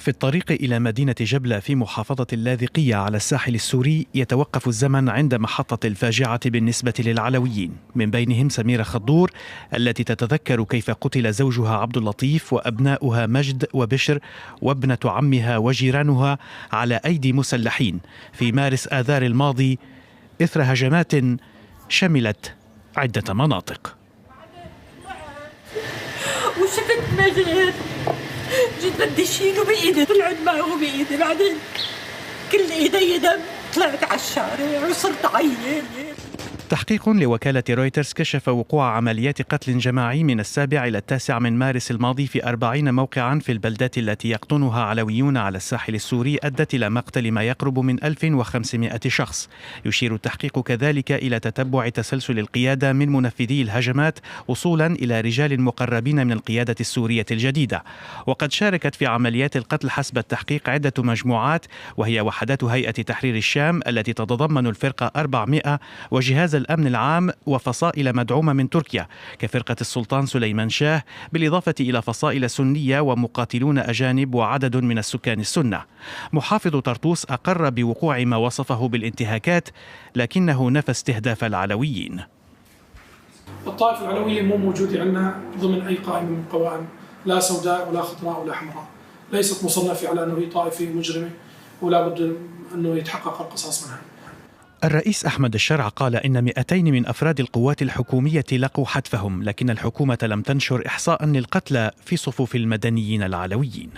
في الطريق إلى مدينة جبلة في محافظة اللاذقية على الساحل السوري يتوقف الزمن عند محطة الفاجعة بالنسبة للعلويين، من بينهم سميرة خضور التي تتذكر كيف قتل زوجها عبد اللطيف وأبناؤها مجد وبشر وابنة عمها وجيرانها على أيدي مسلحين في مارس آذار الماضي إثر هجمات شملت عدة مناطق. وشفت مجد جيت بدي شيله بإيدي، طلعت معه بإيدي، بعدين كل إيدي دم، طلعت على الشارع وصرت عيان. تحقيق لوكالة رويترز كشف وقوع عمليات قتل جماعي من 7 إلى 9 من مارس الماضي في 40 موقعا في البلدات التي يقطنها علويون على الساحل السوري أدت إلى مقتل ما يقرب من 1500 شخص. يشير التحقيق كذلك إلى تتبع تسلسل القيادة من منفذي الهجمات وصولا إلى رجال مقربين من القيادة السورية الجديدة. وقد شاركت في عمليات القتل حسب التحقيق عدة مجموعات، وهي وحدات هيئة تحرير الشام التي تتضمن الفرقة 400 وجهاز الأمن العام وفصائل مدعومة من تركيا كفرقة السلطان سليمان شاه، بالإضافة إلى فصائل سنية ومقاتلون أجانب وعدد من السكان السنة. محافظ طرطوس أقر بوقوع ما وصفه بالانتهاكات، لكنه نفى استهداف العلويين. الطائفة العلوية مو موجودة عندنا ضمن أي قائمة من القوائم، لا سوداء ولا خضراء ولا حمراء، ليست مصنفة على أنه هي طائفة مجرمة ولا بد أنه يتحقق القصاص منها. الرئيس أحمد الشرع قال إن 200 من أفراد القوات الحكومية لقوا حتفهم، لكن الحكومة لم تنشر إحصاء للقتلى في صفوف المدنيين العلويين.